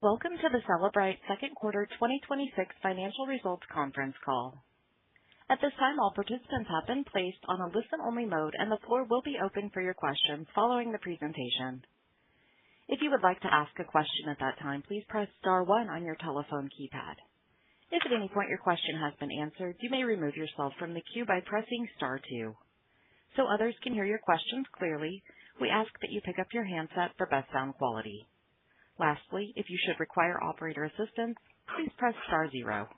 Welcome to the Cellebrite second quarter 2026 financial results conference call. At this time, all participants have been placed on a listen-only mode, and the floor will be open for your questions following the presentation. If you would like to ask a question at that time, please press star 1 on your telephone keypad. If at any point your question has been answered, you may remove yourself from the queue by pressing star 2. So others can hear your questions clearly, we ask that you pick up your handset for best sound quality. Lastly, if you should require operator assistance, please press star 0.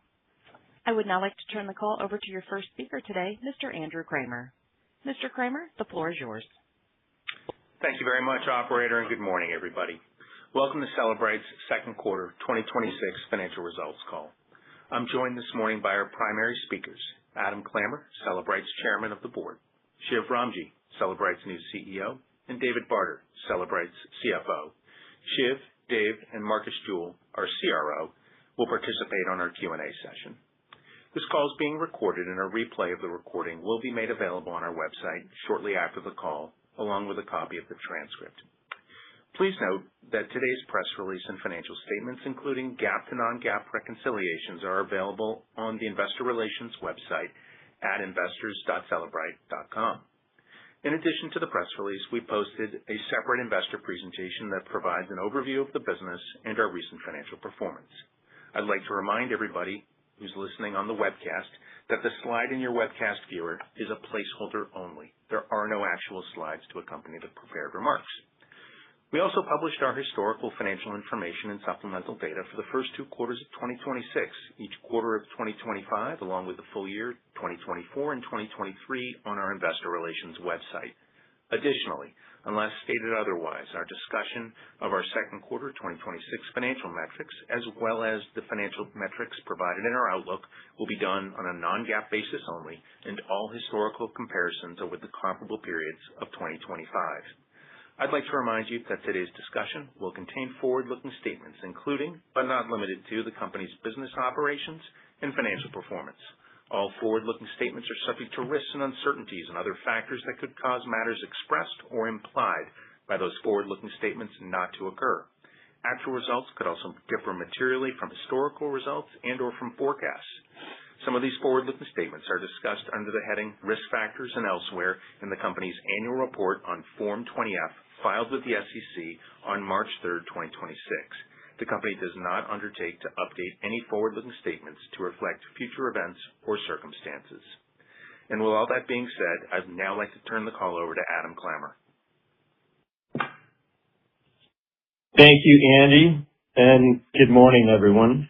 I would now like to turn the call over to your first speaker today, Mr. Andrew Kramer. Mr. Kramer, the floor is yours. Thank you very much, operator, and good morning, everybody. Welcome to Cellebrite's second quarter 2026 financial results call. I'm joined this morning by our primary speakers, Adam Clammer, Cellebrite's chairman of the board, Shiv Ramji, Cellebrite's new CEO, and David Barter, Cellebrite's CFO. Shiv, Dave, and Marcus Jewell, our CRO, will participate on our Q&A session. This call is being recorded, and a replay of the recording will be made available on our website shortly after the call, along with a copy of the transcript. Please note that today's press release and financial statements, including GAAP to non-GAAP reconciliations, are available on the investor relations website at investors.cellebrite.com. In addition to the press release, we posted a separate investor presentation that provides an overview of the business and our recent financial performance. I'd like to remind everybody who's listening on the webcast that the slide in your webcast viewer is a placeholder only. There are no actual slides to accompany the prepared remarks. We also published our historical financial information and supplemental data for the first 2 quarters of 2026, each quarter of 2025, along with the full year 2024 and 2023 on our investor relations website. Additionally, unless stated otherwise, our discussion of our second quarter 2026 financial metrics, as well as the financial metrics provided in our outlook, will be done on a non-GAAP basis only, and all historical comparisons are with the comparable periods of 2025. I'd like to remind you that today's discussion will contain forward-looking statements, including, but not limited to, the company's business operations and financial performance. All forward-looking statements are subject to risks and uncertainties and other factors that could cause matters expressed or implied by those forward-looking statements not to occur. Actual results could also differ materially from historical results and or from forecasts. Some of these forward-looking statements are discussed under the heading Risk Factors and elsewhere in the company's annual report on Form 20-F filed with the SEC on March 3rd, 2026. The company does not undertake to update any forward-looking statements to reflect future events or circumstances. And with all that being said, I'd now like to turn the call over to Adam Clammer. Thank you, Andy, and good morning, everyone.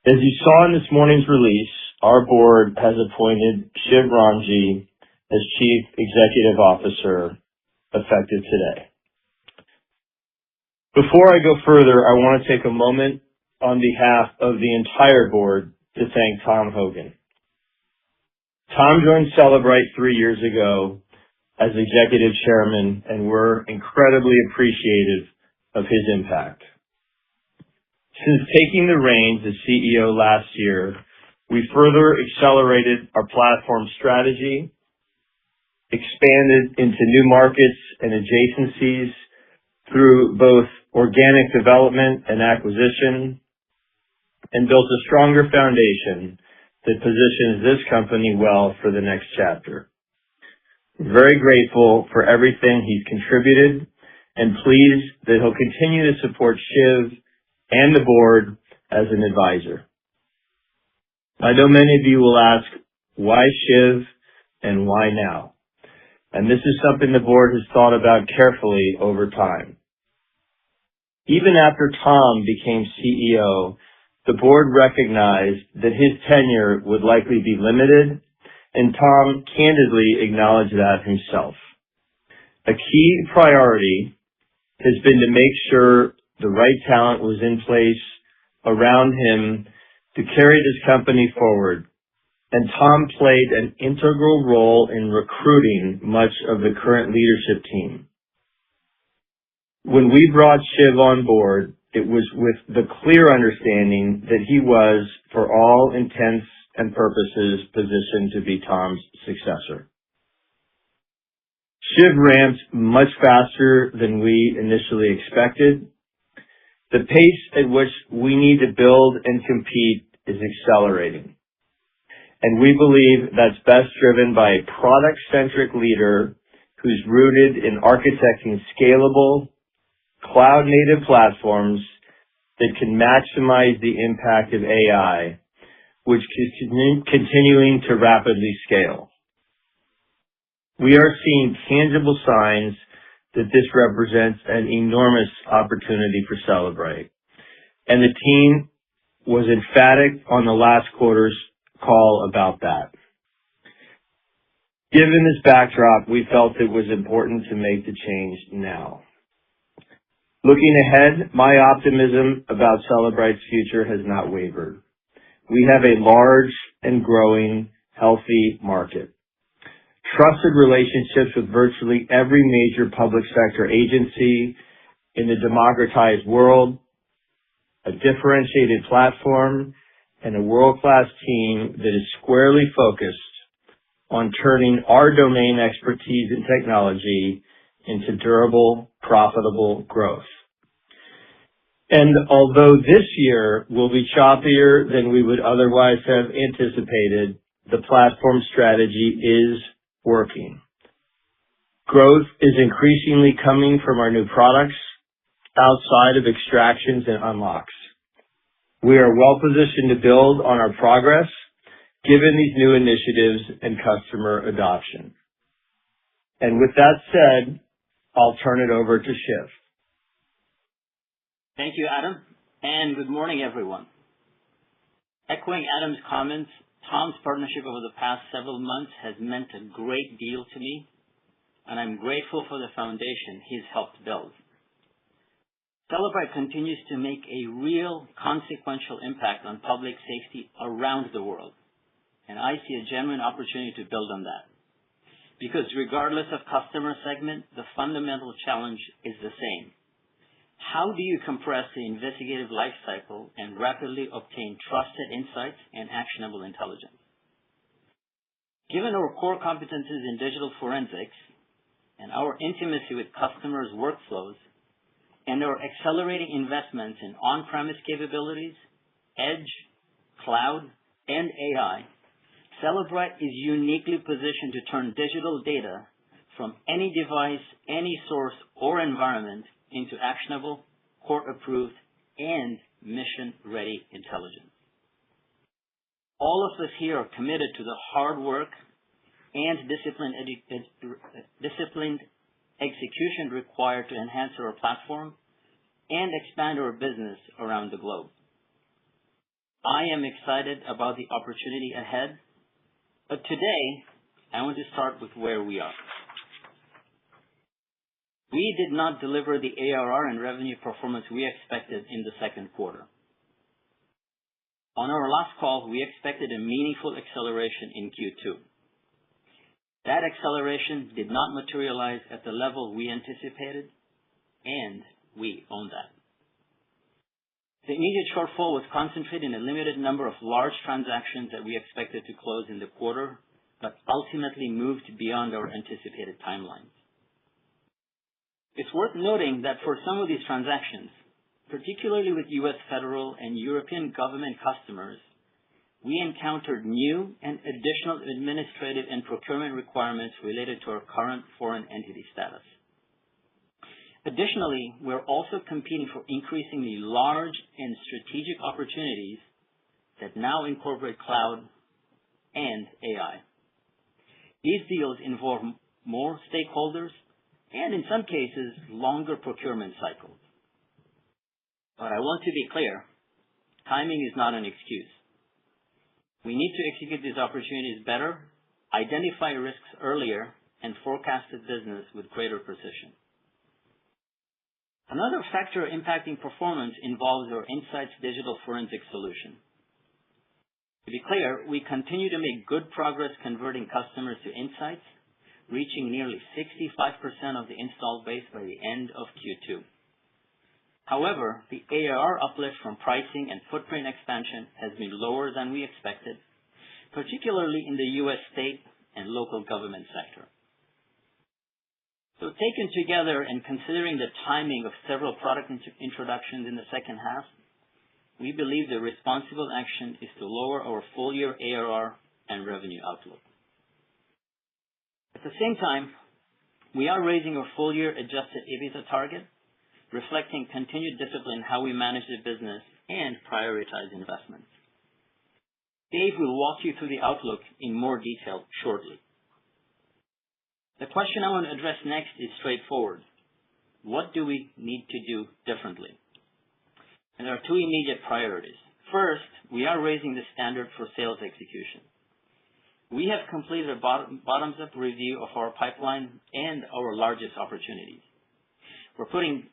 As you saw in this morning's release, our board has appointed Shiv Ramji as Chief Executive Officer effective today. Before I go further, I want to take a moment on behalf of the entire board to thank Tom Hogan. Tom joined Cellebrite 3 years ago as Executive Chairman, and we're incredibly appreciative of his impact. Since taking the reins as CEO last year, we further accelerated our platform strategy, expanded into new markets and adjacencies through both organic development and acquisition, and built a stronger foundation that positions this company well for the next chapter. We're very grateful for everything he's contributed and pleased that he'll continue to support Shiv and the board as an advisor. I know many of you will ask, why Shiv and why now? And this is something the board has thought about carefully over time. Even after Tom became CEO, the board recognized that his tenure would likely be limited, and Tom candidly acknowledged that himself. A key priority has been to make sure the right talent was in place around him to carry this company forward, and Tom played an integral role in recruiting much of the current leadership team. When we brought Shiv on board, it was with the clear understanding that he was, for all intents and purposes, positioned to be Tom's successor. Shiv ramped much faster than we initially expected. The pace at which we need to build and compete is accelerating. And we believe that's best driven by a product-centric leader who's rooted in architecting scalable, cloud-native platforms that can maximize the impact of AI, which is continuing to rapidly scale. We are seeing tangible signs that this represents an enormous opportunity for Cellebrite, and the team was emphatic on the last quarter's call about that. Given this backdrop, we felt it was important to make the change now. Looking ahead, my optimism about Cellebrite's future has not wavered. We have a large and growing healthy market, trusted relationships with virtually every major public sector agency in the democratized world, a differentiated platform, and a world-class team that is squarely focused on turning our domain expertise in technology into durable, profitable growth. And although this year will be choppier than we would otherwise have anticipated, the platform strategy is working. Growth is increasingly coming from our new products outside of extractions and unlocks. We are well positioned to build on our progress given these new initiatives and customer adoption. And with that said, I'll turn it over to Shiv. Thank you, Adam, and good morning, everyone. Echoing Adam's comments, Tom's partnership over the past several months has meant a great deal to me, and I'm grateful for the foundation he's helped build. Cellebrite continues to make a real consequential impact on public safety around the world, and I see a genuine opportunity to build on that. Because regardless of customer segment, the fundamental challenge is the same. How do you compress the investigative life cycle and rapidly obtain trusted insights and actionable intelligence? Given our core competencies in digital forensics and our intimacy with customers' workflows and our accelerating investments in on-premise capabilities, edge, cloud, and AI, Cellebrite is uniquely positioned to turn digital data from any device, any source, or environment into actionable, court-approved, and mission-ready intelligence. All of us here are committed to the hard work and disciplined execution required to enhance our platform and expand our business around the globe. I am excited about the opportunity ahead, but today I want to start with where we are. We did not deliver the ARR and revenue performance we expected in the second quarter. On our last call, we expected a meaningful acceleration in Q2. That acceleration did not materialize at the level we anticipated, and we own that. The immediate shortfall was concentrated in a limited number of large transactions that we expected to close in the quarter, but ultimately moved beyond our anticipated timelines. It's worth noting that for some of these transactions, particularly with U.S. federal and European government customers, we encountered new and additional administrative and procurement requirements related to our current foreign entity status. Additionally, we're also competing for increasingly large and strategic opportunities that now incorporate cloud and AI. These deals involve more stakeholders and, in some cases, longer procurement cycles. But I want to be clear, timing is not an excuse. We need to execute these opportunities better, identify risks earlier, and forecast the business with greater precision. Another factor impacting performance involves our Insights digital forensic solution. To be clear, we continue to make good progress converting customers to Insights, reaching nearly 65% of the installed base by the end of Q2. However, the ARR uplift from pricing and footprint expansion has been lower than we expected, particularly in the U.S. state and local government sector. So taken together and considering the timing of several product introductions in the second half, we believe the responsible action is to lower our full-year ARR and revenue outlook. At the same time, we are raising our full-year adjusted EBITDA target, reflecting continued discipline in how we manage the business and prioritize investments. Dave will walk you through the outlook in more detail shortly. The question I want to address next is straightforward. What do we need to do differently? And there are two immediate priorities. First, we are raising the standard for sales execution. We have completed a bottoms-up review of our pipeline and our largest opportunities. We're putting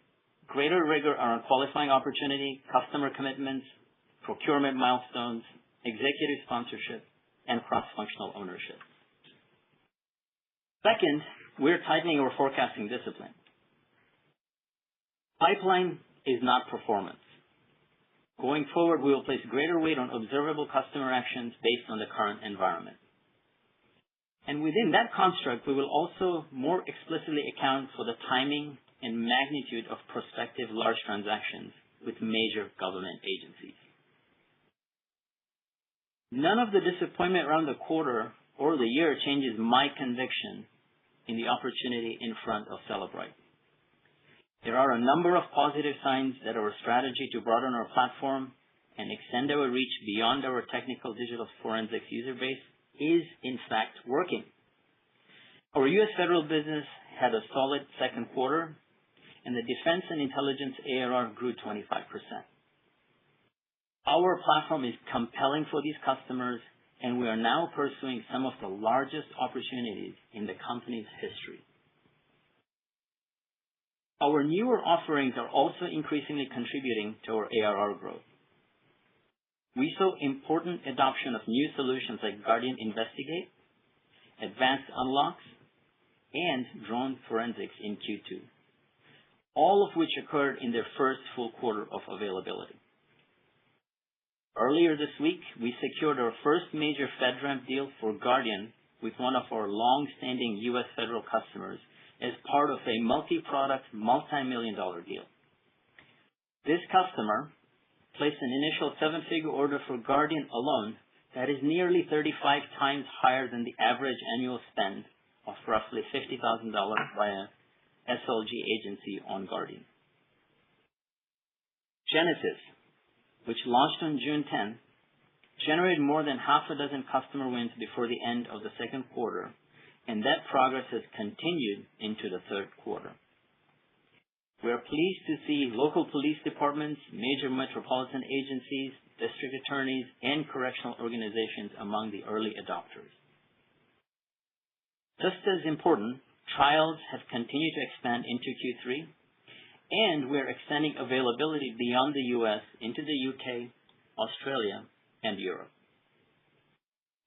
greater rigor around qualifying opportunity, customer commitments, procurement milestones, executive sponsorship, and cross-functional ownership. Second, we're tightening our forecasting discipline. Pipeline is not performance. Going forward, we will place greater weight on observable customer actions based on the current environment. And within that construct, we will also more explicitly account for the timing and magnitude of prospective large transactions with major government agencies. None of the disappointment around the quarter or the year changes my conviction in the opportunity in front of Cellebrite. There are a number of positive signs that our strategy to broaden our platform and extend our reach beyond our technical digital forensics user base is in fact working. Our U.S. federal business had a solid second quarter, and the defense and intelligence ARR grew 25%. Our platform is compelling for these customers, and we are now pursuing some of the largest opportunities in the company's history. Our newer offerings are also increasingly contributing to our ARR growth. We saw important adoption of new solutions like Guardian Investigate, Advanced Unlocks, and Drone Forensics in Q2, all of which occurred in their first full quarter of availability. Earlier this week, we secured our first major FedRAMP deal for Guardian with one of our long-standing U.S. federal customers as part of a multi-product, multi-million-dollar deal. This customer placed an initial seven-figure order for Guardian alone that is nearly 35 times higher than the average annual spend of roughly $50,000 by a SLG agency on Guardian. Genesis, which launched on June 10, generated more than half a dozen customer wins before the end of the second quarter, and that progress has continued into the third quarter. We are pleased to see local police departments, major metropolitan agencies, district attorneys, and correctional organizations among the early adopters. Just as important, trials have continued to expand into Q3, and we're extending availability beyond the U.S. into the UK, Australia, and Europe.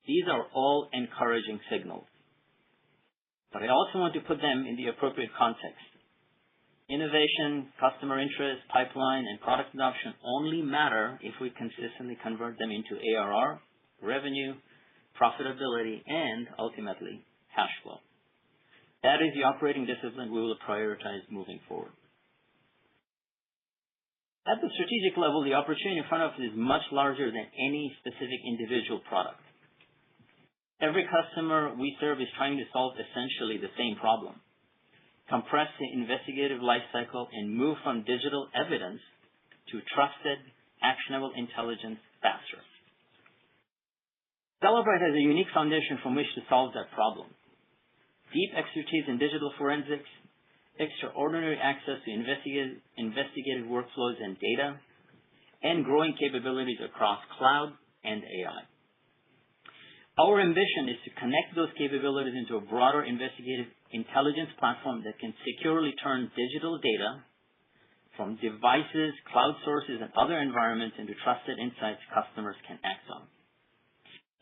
These are all encouraging signals. But I also want to put them in the appropriate context. Innovation, customer interest, pipeline, and product adoption only matter if we consistently convert them into ARR, revenue, profitability, and ultimately, cash flow. That is the operating discipline we will prioritize moving forward. At the strategic level, the opportunity in front of us is much larger than any specific individual product. Every customer we serve is trying to solve essentially the same problem: compress the investigative lifecycle and move from digital evidence to trusted, actionable intelligence faster. Cellebrite has a unique foundation from which to solve that problem. Deep expertise in digital forensics, extraordinary access to investigative workflows and data, and growing capabilities across cloud and AI. Our ambition is to connect those capabilities into a broader investigative intelligence platform that can securely turn digital data from devices, cloud sources, and other environments into trusted insights customers can act on.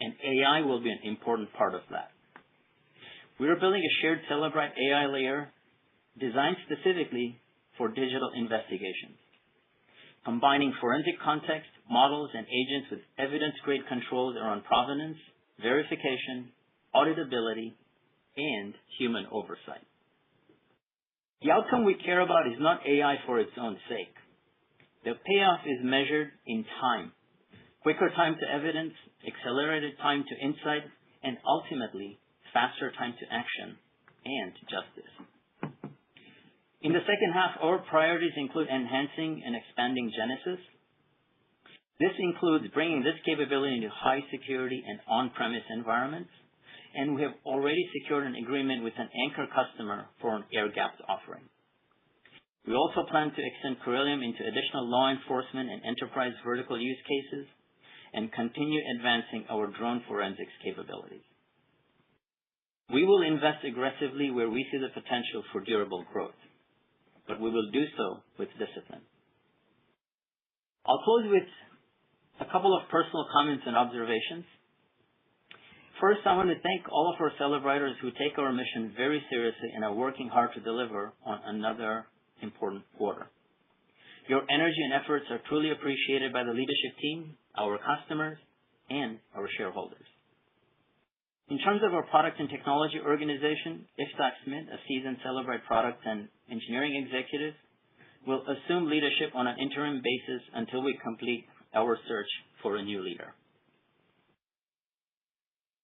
And AI will be an important part of that. We are building a shared Cellebrite AI layer designed specifically for digital investigations, combining forensic context, models, and agents with evidence-grade controls around provenance, verification, auditability, and human oversight. The outcome we care about is not AI for its own sake. The payoff is measured in time. Quicker time to evidence, accelerated time to insight, and ultimately, faster time to action and justice. In the second half, our priorities include enhancing and expanding Genesis. This includes bringing this capability into high security and on-premise environments, and we have already secured an agreement with an anchor customer for an air-gapped offering. We also plan to extend Corellium into additional law enforcement and enterprise vertical use cases and continue advancing our drone forensics capabilities. We will invest aggressively where we see the potential for durable growth, but we will do so with discipline. I'll close with a couple of personal comments and observations. First, I want to thank all of our Cellebriters who take our mission very seriously and are working hard to deliver on another important quarter. Your energy and efforts are truly appreciated by the leadership team, our customers, and our shareholders. In terms of our product and technology organization, Iftach Smith, a seasoned Cellebrite product and engineering executive, will assume leadership on an interim basis until we complete our search for a new leader.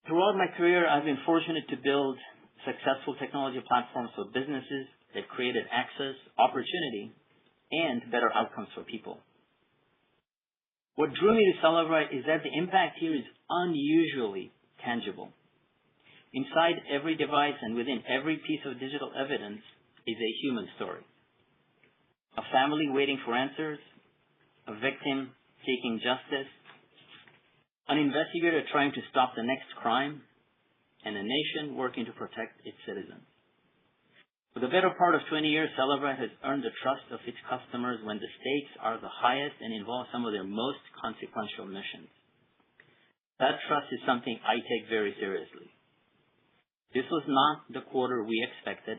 Throughout my career, I've been fortunate to build successful technology platforms for businesses that created access, opportunity, and better outcomes for people. What drew me to Cellebrite is that the impact here is unusually tangible. Inside every device and within every piece of digital evidence is a human story. A family waiting for answers, a victim seeking justice, an investigator trying to stop the next crime, and a nation working to protect its citizens. For the better part of 20 years, Cellebrite has earned the trust of its customers when the stakes are the highest and involve some of their most consequential missions. That trust is something I take very seriously. This was not the quarter we expected,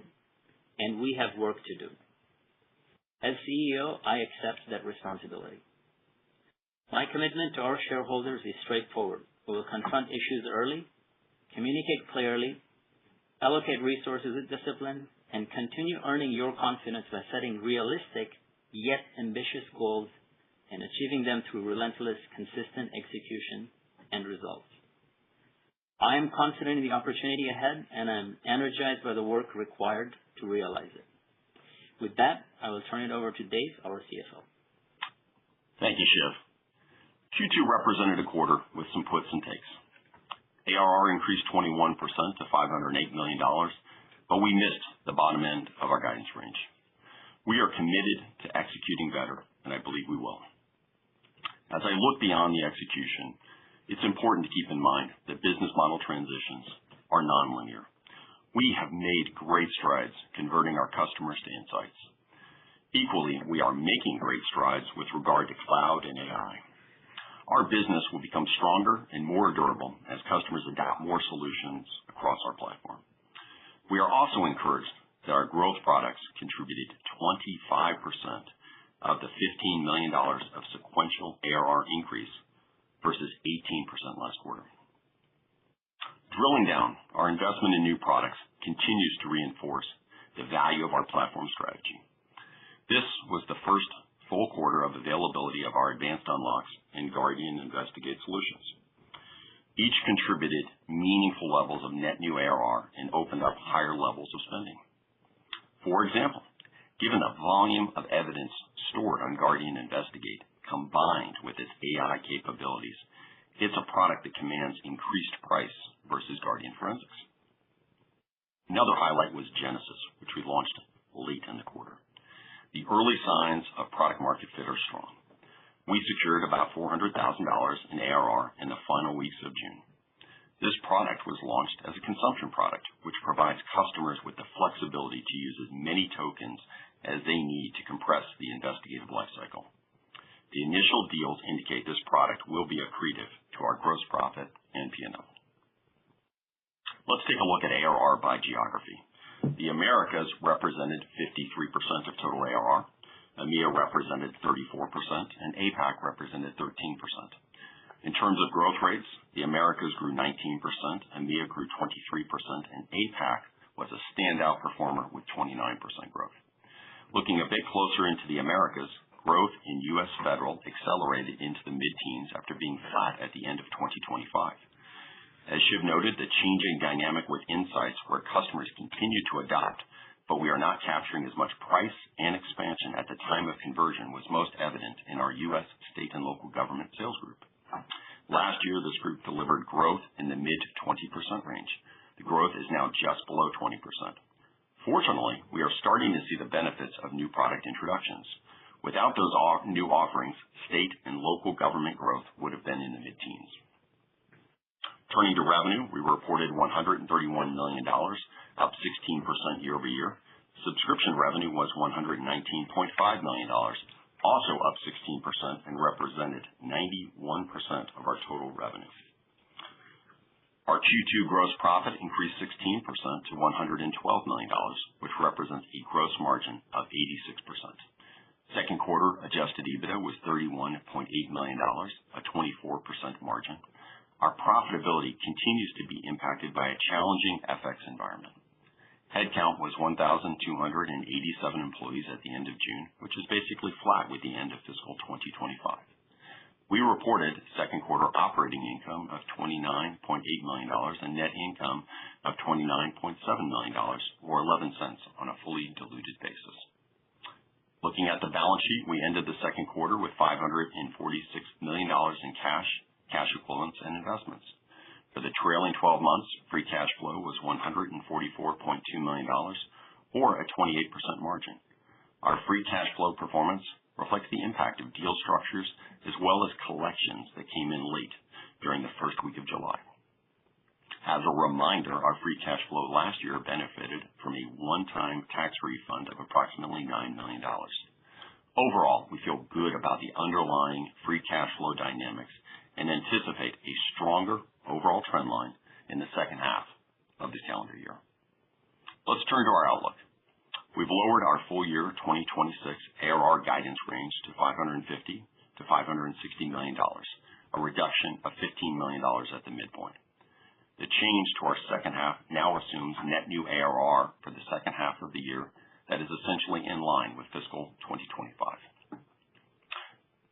and we have work to do. As CEO, I accept that responsibility. My commitment to our shareholders is straightforward. We will confront issues early, communicate clearly, allocate resources with discipline, and continue earning your confidence by setting realistic yet ambitious goals and achieving them through relentless, consistent execution and results. I am confident in the opportunity ahead, and I'm energized by the work required to realize it. With that, I will turn it over to Dave, our CFO. Thank you, Shiv. Q2 represented a quarter with some puts and takes. ARR increased 21% to $508 million, but we missed the bottom end of our guidance range. We are committed to executing better, and I believe we will. As I look beyond the execution, it's important to keep in mind that business model transitions are nonlinear. We have made great strides converting our customers to insights. Equally, we are making great strides with regard to cloud and AI. Our business will become stronger and more durable as customers adopt more solutions across our platform. We are also encouraged that our growth products contributed 25% of the $15 million of sequential ARR increase versus 18% last quarter. Drilling down, our investment in new products continues to reinforce the value of our platform strategy. This was the first full quarter of availability of our advanced unlocks and Guardian Investigate solutions. Each contributed meaningful levels of net new ARR and opened up higher levels of spending. For example, given the volume of evidence stored on Guardian Investigate combined with its AI capabilities, it's a product that commands increased price versus Guardian Forensics. Another highlight was Genesis, which we launched late in the quarter. The early signs of product market fit are strong. We secured about $400,000 in ARR in the final weeks of June. This product was launched as a consumption product, which provides customers with the flexibility to use as many tokens as they need to compress the investigative lifecycle. The initial deals indicate this product will be accretive to our gross profit and P&L. Let's take a look at ARR by geography. The Americas represented 53% of total ARR, EMEA represented 34%, and APAC represented 13%. In terms of growth rates, the Americas grew 19%, EMEA grew 23%, and APAC was a standout performer with 29% growth. Looking a bit closer into the Americas, growth in U.S. federal accelerated into the mid-teens after being flat at the end of 2025. As Shiv noted, the changing dynamic with Insights where customers continue to adopt, but we are not capturing as much price and expansion at the time of conversion was most evident in our U.S. state and local government sales group. Last year, this group delivered growth in the mid-20% range. The growth is now just below 20%. Fortunately, we are starting to see the benefits of new product introductions. Without those new offerings, state and local government growth would have been in the mid-teens. Turning to revenue, we reported $131 million, up 16% year over year. Subscription revenue was $119.5 million, also up 16% and represented 91% of our total revenue. Our Q2 gross profit increased 16% to $112 million, which represents a gross margin of 86%. Second quarter adjusted EBITDA was $31.8 million, a 24% margin. Our profitability continues to be impacted by a challenging FX environment. Headcount was 1,287 employees at the end of June, which is basically flat with the end of fiscal 2025. We reported second quarter operating income of $29.8 million and net income of $29.7 million, or 11 cents on a fully diluted basis. Looking at the balance sheet, we ended the second quarter with $546 million in cash equivalents, and investments. For the trailing 12 months, free cash flow was $144.2 million, or a 28% margin. Our free cash flow performance reflects the impact of deal structures as well as collections that came in late during the first week of July. As a reminder, our free cash flow last year benefited from a one-time tax refund of approximately $9 million. Overall, we feel good about the underlying free cash flow dynamics and anticipate a stronger overall trend line in the second half of the calendar year. Let's turn to our outlook. We've lowered our full year 2026 ARR guidance range to $550 to $560 million, a reduction of $15 million at the midpoint. The change to our second half now assumes net new ARR for the second half of the year that is essentially in line with fiscal 2025.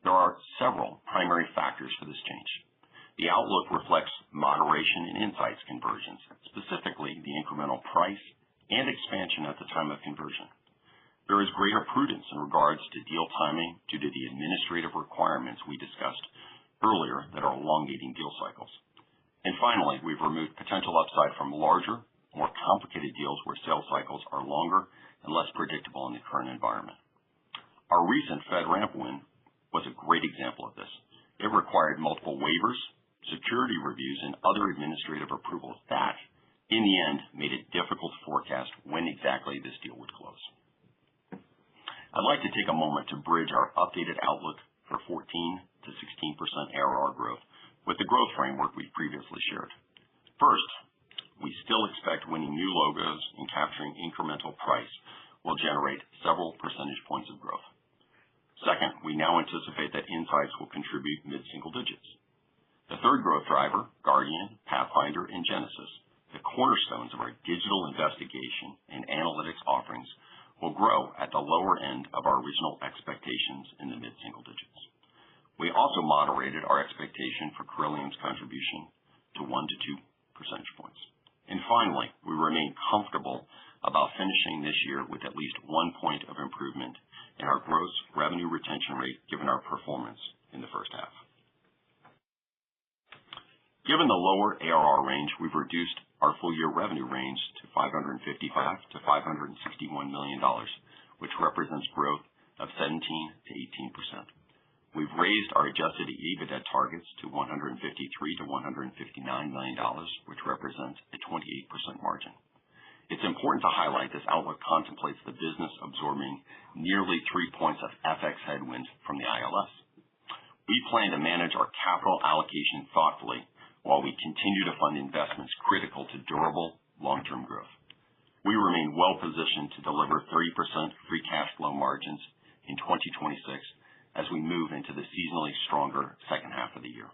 There are several primary factors for this change. The outlook reflects moderation in Insights conversions, specifically the incremental price and expansion at the time of conversion. There is greater prudence in regards to deal timing due to the administrative requirements we discussed earlier that are elongating deal cycles. And finally, we've removed potential upside from larger, more complicated deals where sales cycles are longer and less predictable in the current environment. Our recent FedRAMP win was a great example of this. It required multiple waivers, security reviews, and other administrative approvals that, in the end, made it difficult to forecast when exactly this deal would close. I'd like to take a moment to bridge our updated outlook for 14 to 16% ARR growth with the growth framework we've previously shared. First, we still expect winning new logos and capturing incremental price will generate several percentage points of growth. Second, we now anticipate that Insights will contribute mid-single digits. The third growth driver, Guardian, Pathfinder, and Genesis, the cornerstones of our digital investigation and analytics offerings, will grow at the lower end of our original expectations in the mid-single digits. We also moderated our expectation for Corellium's contribution to 1 to 2 percentage points. And finally, we remain comfortable about finishing this year with at least 1 point of improvement in our gross revenue retention rate given our performance in the first half. Given the lower ARR range, we've reduced our full-year revenue range to $555 to $561 million, which represents growth of 17 to 18%. We've raised our adjusted EBITDA targets to $153 to $159 million, which represents a 28% margin. It's important to highlight this outlook contemplates the business absorbing nearly 3 points of FX headwind from the ILS. We plan to manage our capital allocation thoughtfully while we continue to fund investments critical to durable long-term growth. We remain well-positioned to deliver 30% free cash flow margins in 2026 as we move into the seasonally stronger second half of the year.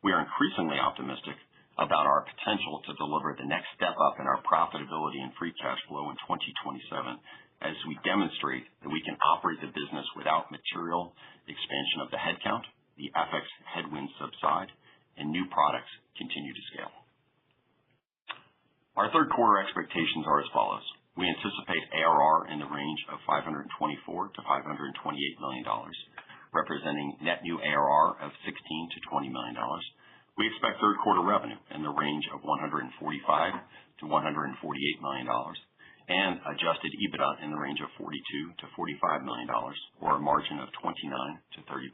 We are increasingly optimistic about our potential to deliver the next step up in our profitability and free cash flow in 2027 as we demonstrate that we can operate the business without material expansion of the headcount, the FX headwinds subside, and new products continue to scale. Our third quarter expectations are as follows. We anticipate ARR in the range of $524 to $528 million, representing net new ARR of $16 to $20 million. We expect third quarter revenue in the range of $145 to $148 million, and adjusted EBITDA in the range of $42 to $45 million, or a margin of 29 to 30%.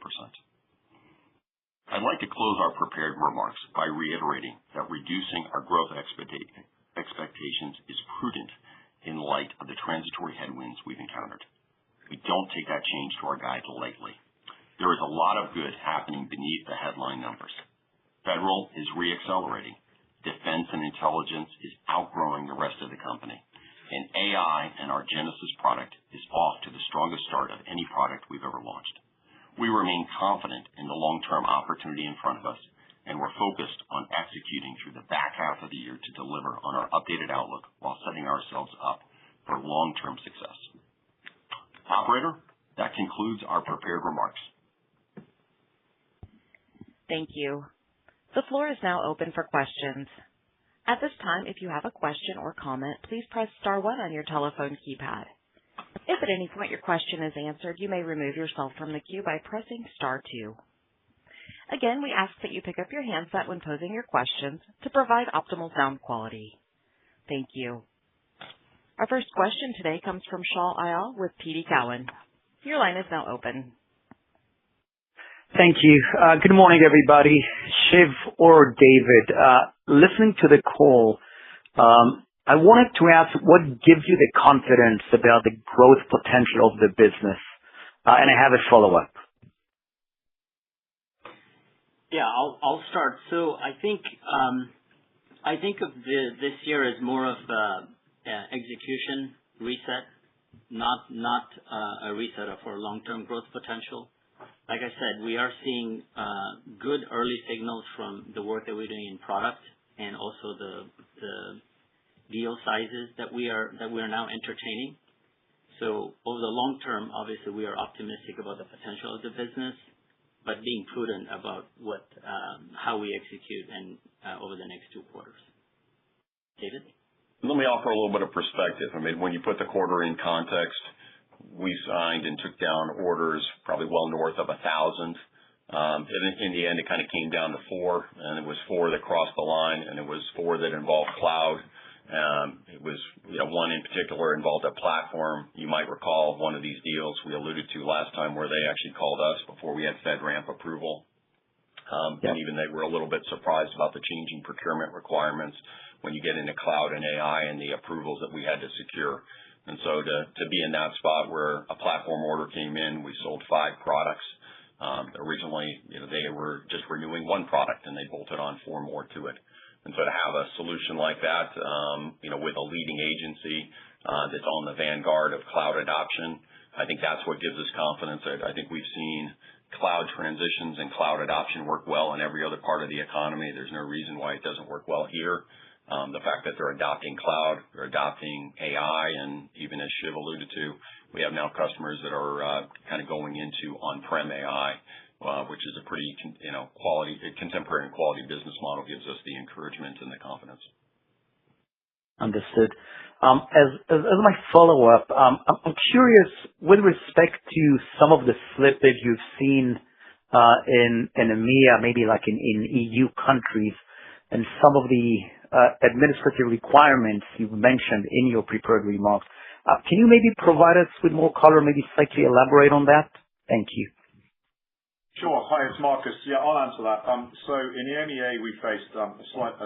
I'd like to close our prepared remarks by reiterating that reducing our growth expectations is prudent in light of the transitory headwinds we've encountered. We don't take that change to our guide lightly. There is a lot of good happening beneath the headline numbers. Federal is re-accelerating. Defense and intelligence is outgrowing the rest of the company. And AI and our Genesis product is off to the strongest start of any product we've ever launched. We remain confident in the long-term opportunity in front of us, and we're focused on executing through the back half of the year to deliver on our updated outlook while setting ourselves up for long-term success. Operator, that concludes our prepared remarks. Thank you. The floor is now open for questions. At this time, if you have a question or comment, please press star 1 on your telephone keypad. If at any point your question is answered, you may remove yourself from the queue by pressing star 2. Again, we ask that you pick up your handset when posing your questions to provide optimal sound quality. Thank you. Our first question today comes from Shaul Eyal with TD Cowen. Your line is now open. Thank you. Good morning, everybody. Shiv or David, listening to the call, I wanted to ask what gives you the confidence about the growth potential of the business? And I have a follow-up. Yeah, I'll start. So I think of this year as more of execution reset, not a reset of our long-term growth potential. Like I said, we are seeing good early signals from the work that we're doing in product and also the deal sizes that we are now entertaining. So over the long term, obviously, we are optimistic about the potential of the business, but being prudent about how we execute and over the next 2 quarters. David? Let me offer a little bit of perspective. I mean, when you put the quarter in context, we signed and took down orders probably well north of 1,000. In the end, it kind of came down to 4, and it was 4 that crossed the line, and it was 4 that involved cloud. It was, one in particular involved a platform. You might recall one of these deals we alluded to last time where they actually called us before we had FedRAMP approval. And even they were a little bit surprised about the changing procurement requirements when you get into cloud and AI and the approvals that we had to secure. And so to be in that spot where a platform order came in, we sold 5 products. Originally, they were just renewing 1 product, and they bolted on 4 more to it. And so to have a solution like that, with a leading agency that's on the vanguard of cloud adoption, I think that's what gives us confidence. I think we've seen cloud transitions and cloud adoption work well in every other part of the economy. There's no reason why it doesn't work well here. The fact that they're adopting cloud, they're adopting AI, and even as Shiv alluded to, we have now customers that are kind of going into on-prem AI, which is a pretty contemporary and quality business model, gives us the encouragement and the confidence. Understood. As my follow-up, I'm curious with respect to some of the slippage you've seen in EMEA, maybe like in EU countries, and some of the administrative requirements you've mentioned in your prepared remarks. Can you maybe provide us with more color, maybe slightly elaborate on that? Thank you. Sure. Hi, it's Marcus. Yeah, I'll answer that. So in the EMEA, we faced a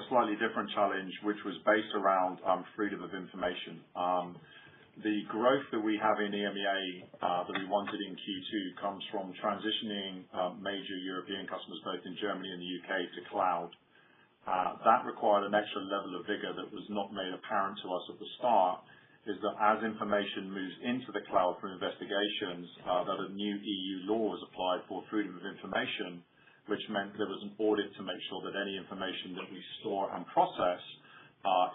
slightly different challenge, which was based around freedom of information. The growth that we have in EMEA that we wanted in Q2 comes from transitioning major European customers, both in Germany and the UK, to cloud. That required an extra level of vigor that was not made apparent to us at the start, is that as information moves into the cloud for investigations, that a new EU law was applied for freedom of information, which meant there was an audit to make sure that any information that we store and process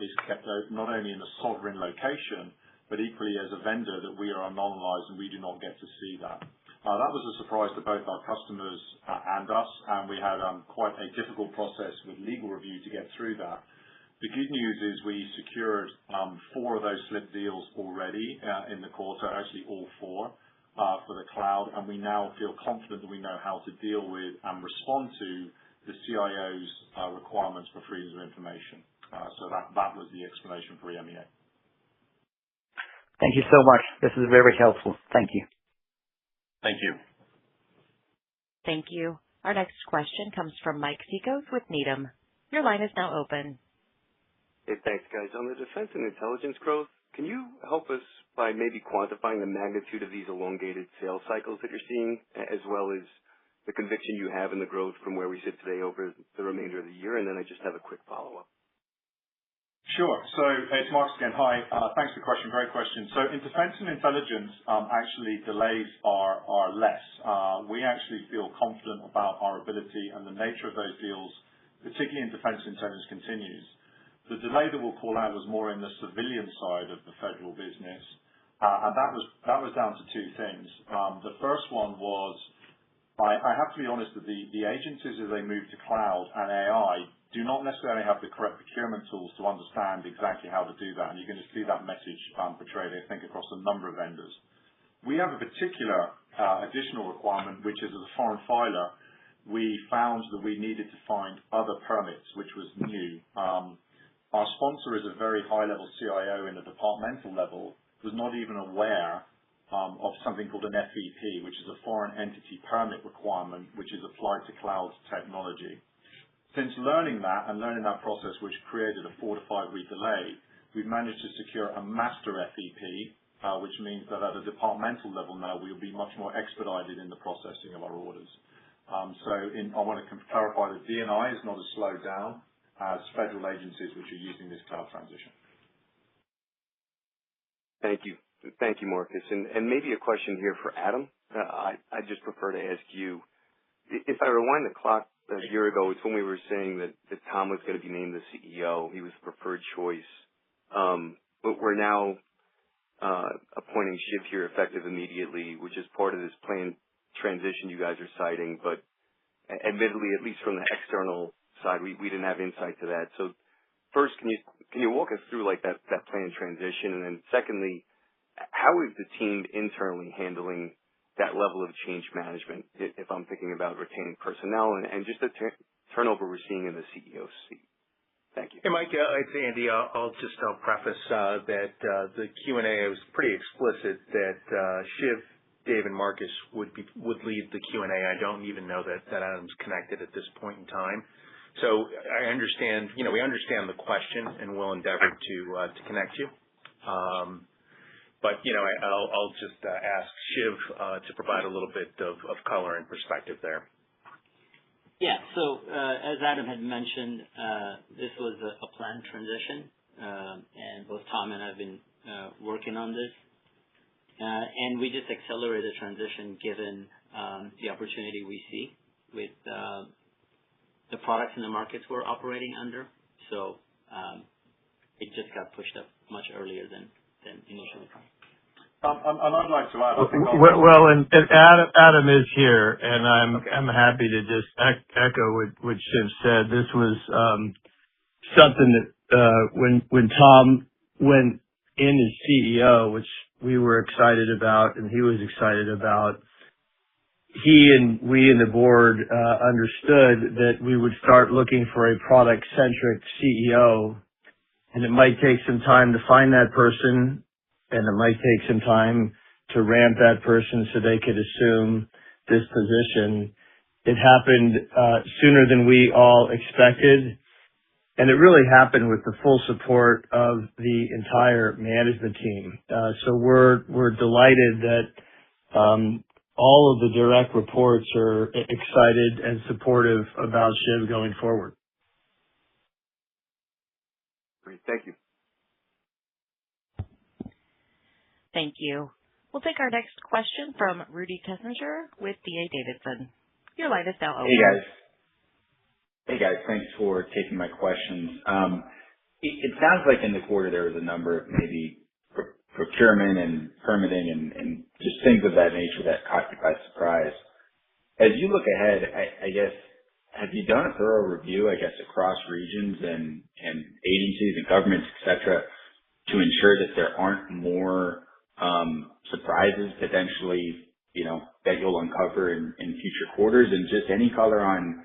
is kept not only in a sovereign location, but equally as a vendor that we are anonymized and we do not get to see that. That was a surprise to both our customers and us, and we had quite a difficult process with legal review to get through that. The good news is we secured 4 of those slip deals already in the quarter, actually all 4 for the cloud, and we now feel confident that we know how to deal with and respond to the CIO's requirements for freedom of information. So that was the explanation for EMEA. Thank you so much. This is very helpful. Thank you. Thank you. Thank you. Our next question comes from Mike Cikos with Needham. Your line is now open. Hey, thanks, guys. On the defense and intelligence growth, can you help us by maybe quantifying the magnitude of these elongated sales cycles that you're seeing, as well as the conviction you have in the growth from where we sit today over the remainder of the year? And then I just have a quick follow-up. Sure. So it's Marcus again. Hi. Thanks for the question. Great question. So in defense and intelligence, actually delays are less. We actually feel confident about our ability, and the nature of those deals, particularly in defense and intelligence, continues. The delay that we'll call out was more in the civilian side of the federal business, and that was down to 2 things. The first one was, I have to be honest, that the agencies, as they move to cloud and AI, do not necessarily have the correct procurement tools to understand exactly how to do that. And you're going to see that message portrayed, I think, across a number of vendors. We have a particular additional requirement, which is as a foreign filer, we found that we needed to find other permits, which was new. Our sponsor is a very high-level CIO in the departmental level, was not even aware of something called an FEP, which is a foreign entity permit requirement, which is applied to cloud technology. Since learning that and learning that process, which created a 4 to 5 week delay, we've managed to secure a master FEP, which means that at a departmental level now, we'll be much more expedited in the processing of our orders. I want to clarify that D&I is not as slowed down as federal agencies which are using this cloud transition. Thank you. Thank you, Marcus. And maybe a question here for Adam. I just prefer to ask you, if I rewind the clock a year ago, it's when we were saying that Tom was going to be named the CEO. He was the preferred choice. But we're now appointing Shiv here effective immediately, which is part of this planned transition you guys are citing. But admittedly, at least from the external side, we didn't have insight to that. So first, can you walk us through like that planned transition? And then secondly, how is the team internally handling that level of change management, if I'm thinking about retaining personnel and just the turnover we're seeing in the CEO seat? Thank you. Hey, Mike, it's Andy. I'll preface that the Q&A was pretty explicit that Shiv, Dave, and Marcus would lead the Q&A. I don't even know that Adam's connected at this point in time. So I understand, we understand the question, and we'll endeavor to connect you. But, I'll just ask Shiv to provide a little bit of color and perspective there. Yeah. So as Adam had mentioned, this was a planned transition, and both Tom and I have been working on this. And we just accelerated the transition given the opportunity we see with the products and the markets we're operating under. So it just got pushed up much earlier than initially. And I'd like to add. And Adam is here, and I'm happy to just echo what Shiv said. This was something that when Tom went in as CEO, which we were excited about, and he was excited about, he and we in the board understood that we would start looking for a product-centric CEO, and it might take some time to find that person, and it might take some time to ramp that person so they could assume this position. It happened sooner than we all expected, and it really happened with the full support of the entire management team. So we're delighted that all of the direct reports are excited and supportive about Shiv going forward. Great. Thank you. Thank you. We'll take our next question from Rudy Kessinger with D.A. Davidson. Your line is now open. Hey guys. Thanks for taking my questions. It sounds like in the quarter there was a number of maybe procurement and permitting and just things of that nature that caught you by surprise. As you look ahead, I guess, have you done a thorough review, I guess, across regions and agencies and governments, et cetera, to ensure that there aren't more surprises potentially, that you'll uncover in future quarters? And just any color on,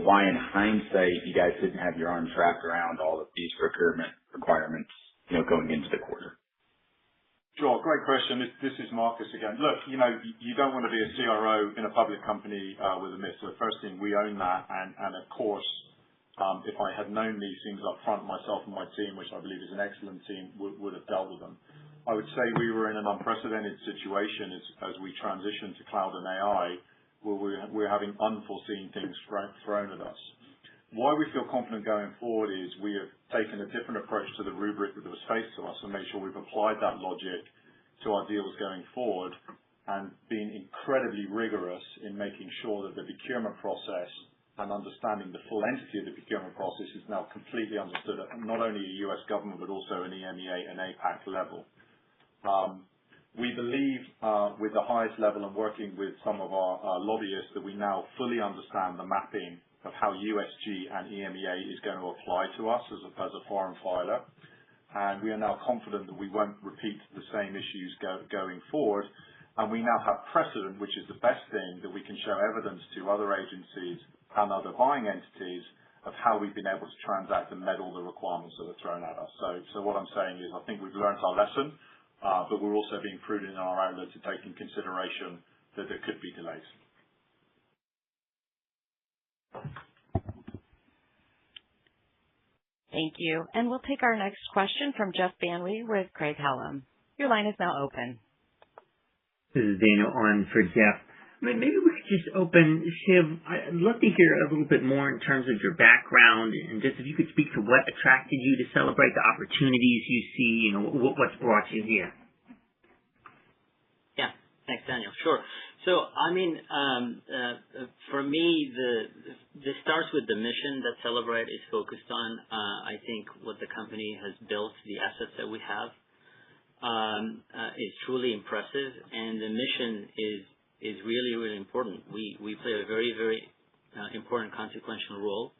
why in hindsight you guys didn't have your arms wrapped around all of these procurement requirements, going into the quarter? Sure. Great question. This is Marcus again. Look, you don't want to be a CRO in a public company with a miss. So the first thing, we own that. And of course, if I had known these things up front, myself and my team, which I believe is an excellent team, would have dealt with them. I would say we were in an unprecedented situation as we transition to cloud and AI, where we're having unforeseen things thrown at us. Why we feel confident going forward is we have taken a different approach to the rubric that was faced to us and made sure we've applied that logic to our deals going forward and been incredibly rigorous in making sure that the procurement process and understanding the full entity of the procurement process is now completely understood at not only a U.S. government but also an EMEA and APAC level. We believe with the highest level and working with some of our lobbyists that we now fully understand the mapping of how USG and EMEA is going to apply to us as a foreign filer. And we are now confident that we won't repeat the same issues going forward. And we now have precedent, which is the best thing, that we can show evidence to other agencies and other buying entities of how we've been able to transact and met all the requirements that are thrown at us. So what I'm saying is I think we've learned our lesson, but we're also being prudent in our outlook to take in consideration that there could be delays. Thank you. And we'll take our next question from Jeff Van Rhee with Craig-Hallum. Your line is now open. This is Daniel on for Jeff. Maybe we could just open, Shiv, I'd love to hear a little bit more in terms of your background and just if you could speak to what attracted you to Cellebrite, the opportunities you see, what's brought you here. Yeah, thanks, Daniel. Sure. So, for me, this starts with the mission that Cellebrite is focused on. I think what the company has built, the assets that we have, is truly impressive, and the mission is really, really important. We play a very, very important consequential role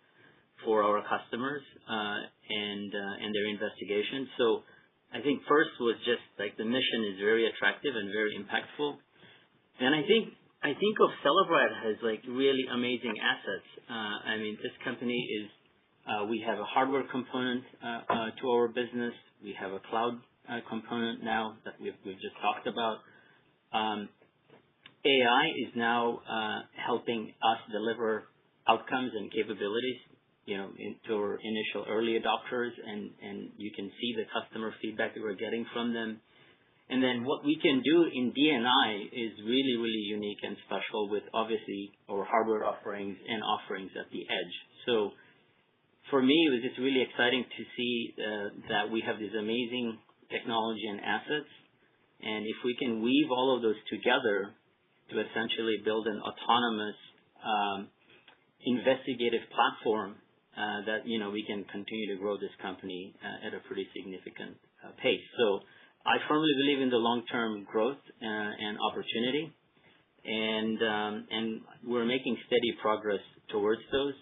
for our customers and their investigation. So, I think first was just like the mission is very attractive and very impactful. And I think of Cellebrite as like really amazing assets. This company is, we have a hardware component to our business. We have a cloud component now that we've just talked about. AI is now helping us deliver outcomes and capabilities, to our initial early adopters, and you can see the customer feedback that we're getting from them. And then what we can do in D&I is really, really unique and special with obviously our hardware offerings and offerings at the edge. So for me, it was just really exciting to see that we have this amazing technology and assets. And if we can weave all of those together to essentially build an autonomous investigative platform that, we can continue to grow this company at a pretty significant pace. So I firmly believe in the long-term growth and opportunity, and we're making steady progress towards those.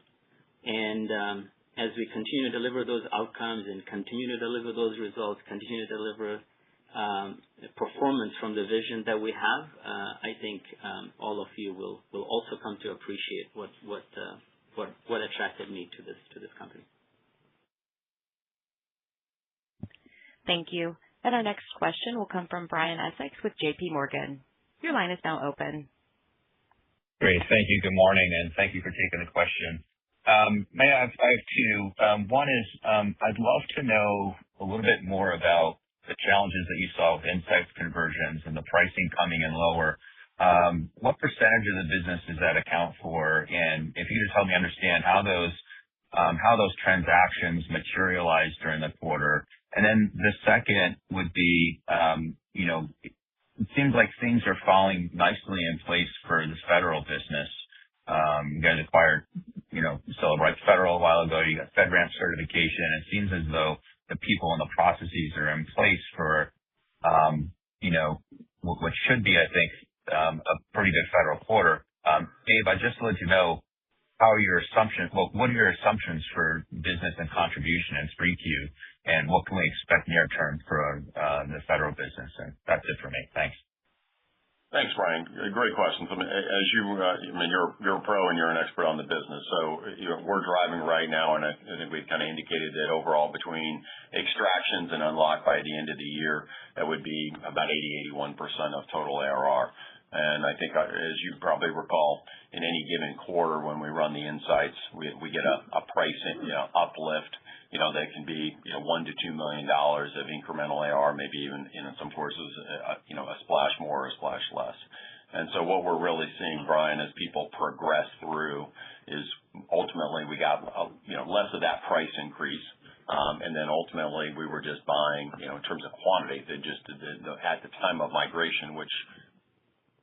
And as we continue to deliver those outcomes and continue to deliver those results, continue to deliver performance from the vision that we have, I think all of you will also come to appreciate what attracted me to this company. Thank you. And our next question will come from Brian Essex with JP Morgan. Your line is now open. Great. Thank you. Good morning, and thank you for taking the question. I have two. One is I'd love to know a little bit more about the challenges that you saw with insights conversions and the pricing coming in lower. What percentage of the business does that account for? And if you could just help me understand how those transactions materialized during the quarter. And then the second would be, it seems like things are falling nicely in place for the federal business. You guys acquired, Cellebrite Federal a while ago. You got FedRAMP certification. It seems as though the people and the processes are in place for what should be, I think, a pretty good federal quarter. Dave, I'd just let you know what are your assumptions for business and contribution in 3Q, and what can we expect near term for the federal business? And that's it for me. Thanks. Thanks, Brian. Great questions. As you're a pro and you're an expert on the business. So, we're driving right now, and I think we've kind of indicated that overall between extractions and unlock by the end of the year, that would be about 81% of total ARR. And I think, as you probably recall, in any given quarter when we run the insights, we get a pricing uplift. That can be $1 to $2 million of incremental ARR, maybe even in some courses, a splash more or a splash less. And so what we're really seeing, Brian, as people progress through, is ultimately we got less of that price increase, and then ultimately we were just buying in terms of quantity. At the time of migration, which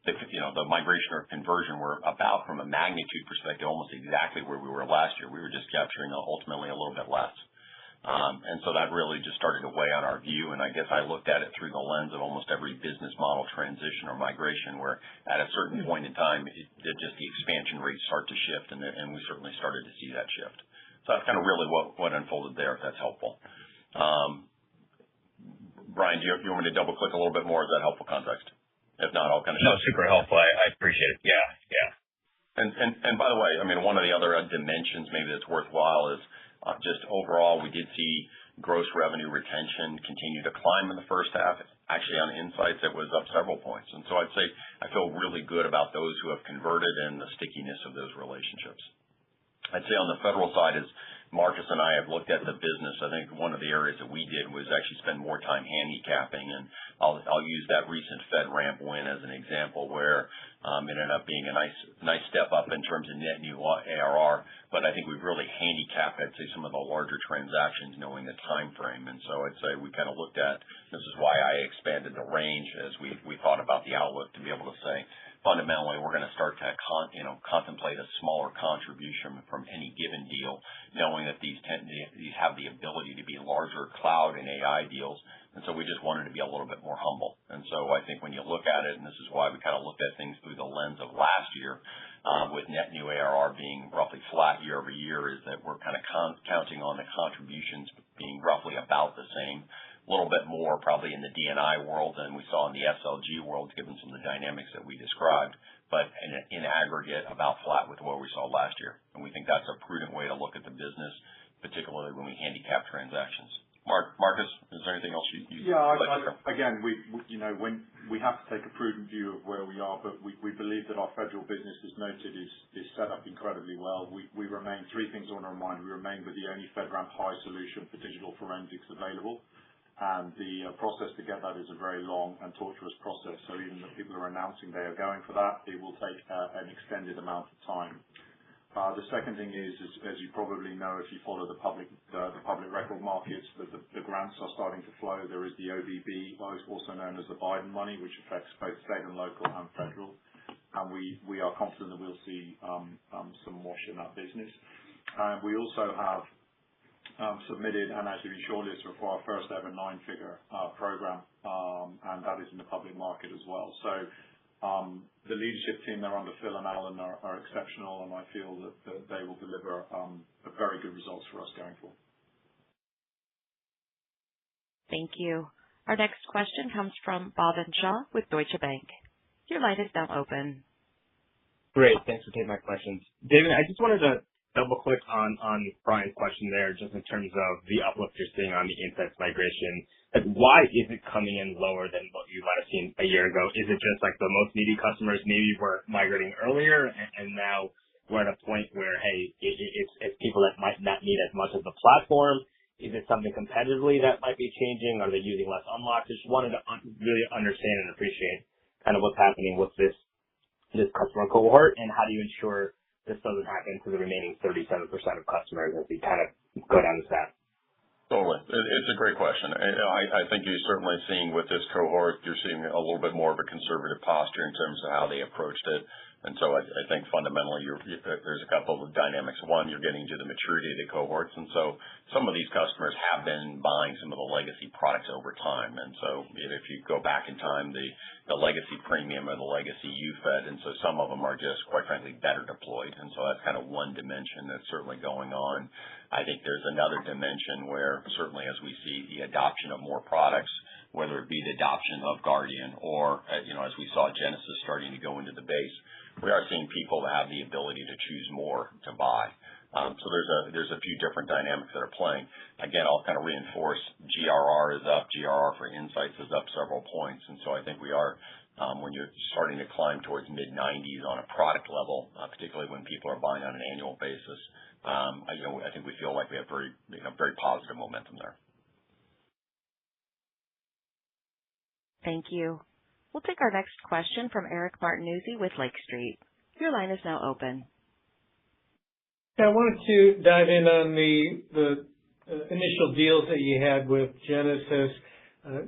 the migration or conversion were about, from a magnitude perspective, almost exactly where we were last year. We were just capturing ultimately a little bit less. And so that really just started to weigh on our view. And I guess I looked at it through the lens of almost every business model transition or migration, where at a certain point in time, just the expansion rates start to shift, and we certainly started to see that shift. So that's kind of really what unfolded there, if that's helpful. Brian, do you want me to double click a little bit more? Is that helpful context? If not, I'll kind of. No, super helpful. I appreciate it. Yeah. And by the way, one of the other dimensions maybe that's worthwhile is just overall, we did see gross revenue retention continue to climb in the first half. Actually, on insights, it was up several points. And so I'd say I feel really good about those who have converted and the stickiness of those relationships. I'd say on the federal side, as Marcus and I have looked at the business, I think one of the areas that we did was actually spend more time handicapping, and I'll use that recent FedRAMP win as an example, where it ended up being a nice step up in terms of net new ARR. But I think we've really handicapped, I'd say, some of the larger transactions, knowing the time frame. And so I'd say we kind of looked at, this is why I expanded the range as we thought about the outlook, to be able to say, fundamentally, we're going to start to contemplate a smaller contribution from any given deal, knowing that these have the ability to be larger cloud and AI deals. And so we just wanted to be a little bit more humble. And so I think when you look at it, and this is why we kind of looked at things through the lens of last year, with net new ARR being roughly flat year over year, is that we're kind of counting on the contributions being roughly about the same. A little bit more probably in the D&I world than we saw in the SLG world, given some of the dynamics that we described, but in aggregate, about flat with what we saw last year. And we think that's a prudent way to look at the business, particularly when we handicap transactions. Marcus, is there anything else you again, we have to take a prudent view of where we are, but we believe that our federal business, as noted, is set up incredibly well. We remain, three things I want to remind. We remain with the only FedRAMP High solution for digital forensics available. And the process to get that is a very long and torturous process. So even if people are announcing they are going for that, it will take an extended amount of time. The second thing is, as you probably know, if you follow the public record markets, the grants are starting to flow. There is the OBB, also known as the Biden money, which affects both state and local and federal. And we are confident that we'll see some wash in that business. And we also have submitted and actually been shortlisted for our first ever 9-figure program, and that is in the public market as well. So the leadership team there under Phil and Alan are exceptional, and I feel that they will deliver very good results for us going forward. Thank you. Our next question comes from Bhavin Shah with Deutsche Bank. Your line is now open. Great. Thanks for taking my questions. David, I just wanted to double click on Brian's question there, just in terms of the uplift you're seeing on the insights migration. Like, why is it coming in lower than what you might have seen a year ago? Is it just like the most needy customers maybe were migrating earlier, and now we're at a point where, hey, it's people that might not need as much of the platform? Is it something competitively that might be changing? Are they using less unlocks? Just wanted to really understand and appreciate kind of what's happening with this customer cohort, and how do you ensure this doesn't happen to the remaining 37% of customers as we kind of go down this path? Totally. It's a great question. I think you're certainly seeing with this cohort, you're seeing a little bit more of a conservative posture in terms of how they approached it. And so I think fundamentally there's a couple of dynamics. One, you're getting to the maturity of the cohorts. And so some of these customers have been buying some of the legacy products over time. And so if you go back in time, the legacy premium or the legacy UFED, and so some of them are just, quite frankly, better deployed. And so that's kind of one dimension that's certainly going on. I think there's another dimension where certainly as we see the adoption of more products, whether it be the adoption of Guardian or, as we saw Genesis starting to go into the base, we are seeing people that have the ability to choose more to buy. So there's a few different dynamics that are playing. Again, I'll kind of reinforce GRR is up. GRR for Insights is up several points. And so I think we are, when you're starting to climb towards mid-90s on a product level, particularly when people are buying on an annual basis, I think we feel like we have very positive momentum there. Thank you. We'll take our next question from Eric Martinuzzi with Lake Street. Your line is now open. Yeah, I wanted to dive in on the initial deals that you had with Genesis.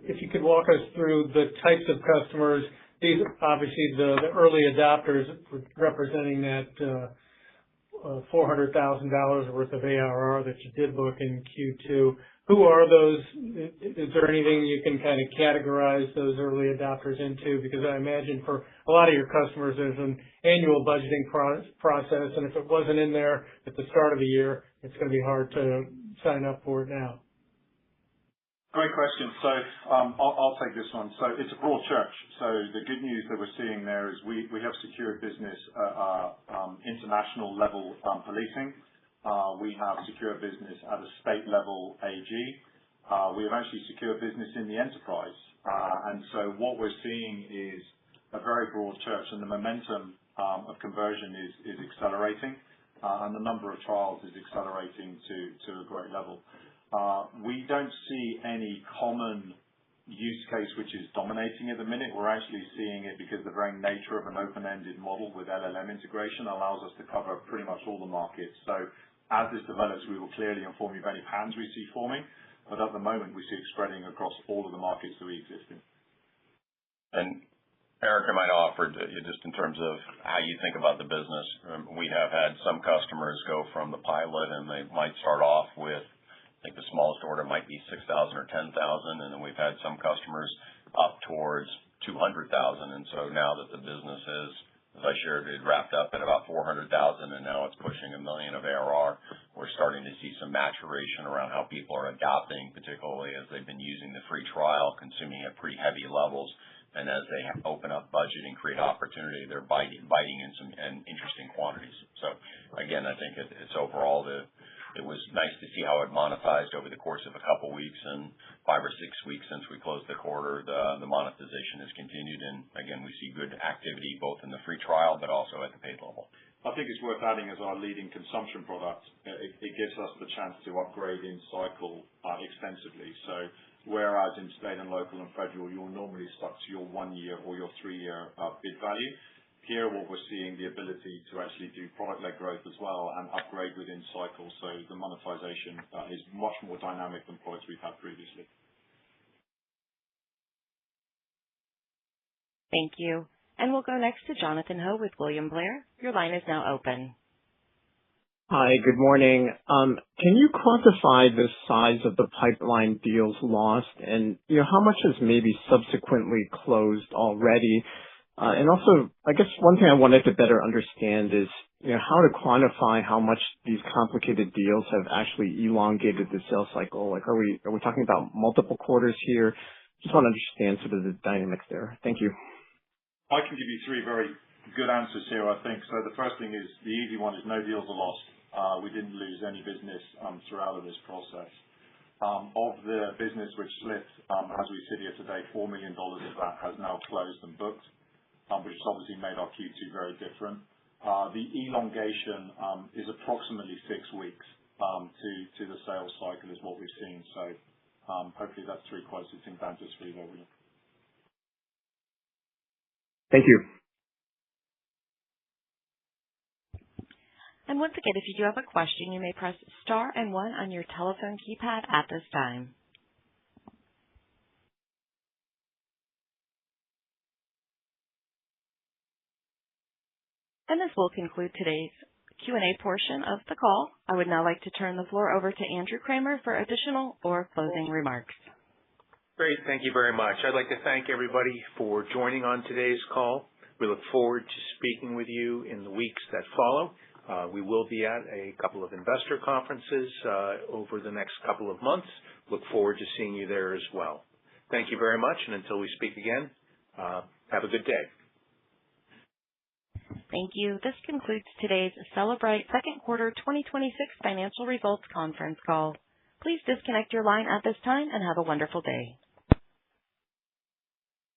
If you could walk us through the types of customers, these obviously the early adopters representing that $400,000 worth of ARR that you did book in Q2. Who are those? Is there anything you can kind of categorize those early adopters into? Because I imagine for a lot of your customers, there's an annual budgeting process, and if it wasn't in there at the start of the year, it's going to be hard to sign up for it now. Great question. So I'll take this one. So it's a broad church. So the good news that we're seeing there is we have secured business international level policing. We have secure business at a state level AG. We have actually secured business in the enterprise. And so what we're seeing is a very broad church, and the momentum of conversion is accelerating, and the number of trials is accelerating to a great level. We don't see any common use case which is dominating at the minute. We're actually seeing it because the very nature of an open-ended model with LLM integration allows us to cover pretty much all the markets. So as this develops, we will clearly inform you of any patterns we see forming, but at the moment we see it spreading across all of the markets that we exist in. And Eric, I might offer just in terms of how you think about the business. We have had some customers go from the pilot, and they might start off with, I think the smallest order might be 6,000 or 10,000, and then we've had some customers up towards 200,000. And so now that the business is, as I shared, it wrapped up at about 400,000, and now it's pushing $1 million of ARR. We're starting to see some maturation around how people are adopting, particularly as they've been using the free trial, consuming at pretty heavy levels. And as they open up budget and create opportunity, they're biting in some interesting quantities. So again, I think it's overall it was nice to see how it monetized over the course of a couple weeks, and 5 or 6 weeks since we closed the quarter, the monetization has continued. And again, we see good activity both in the free trial but also at the paid level. I think it's worth adding as our leading consumption product, it gives us the chance to upgrade in cycle extensively. So whereas in state and local and federal, you're normally stuck to your 1 year or your 3 year bid value. Here, what we're seeing, the ability to actually do product-led growth as well and upgrade within cycles. So the monetization is much more dynamic than products we've had previously. Thank you. And we'll go next to Jonathan Ho with William Blair. Your line is now open. Hi, good morning. Can you quantify the size of the pipeline deals lost, and how much has maybe subsequently closed already? And also, I guess one thing I wanted to better understand is, how to quantify how much these complicated deals have actually elongated the sales cycle. Like, are we talking about multiple quarters here? Just want to understand sort of the dynamics there. Thank you. I can give you 3 very good answers here, I think. So the first thing is, the easy one is no deals are lost. We didn't lose any business throughout this process. Of the business which slipped, as we sit here today, $4 million of that has now closed and booked, which has obviously made our Q2 very different. The elongation is approximately 6 weeks to the sales cycle is what we've seen. So hopefully that's 3 quite succinct answers for you there, William. Thank you. And once again, if you do have a question, you may press star and 1 on your telephone keypad at this time. And this will conclude today's Q&A portion of the call. I would now like to turn the floor over to Andrew Kramer for additional or closing remarks. Great. Thank you very much. I'd like to thank everybody for joining on today's call. We look forward to speaking with you in the weeks that follow. We will be at a couple of investor conferences over the next couple of months. Look forward to seeing you there as well. Thank you very much, and until we speak again, have a good day. Thank you. This concludes today's Cellebrite second quarter 2026 financial results conference call. Please disconnect your line at this time and have a wonderful day.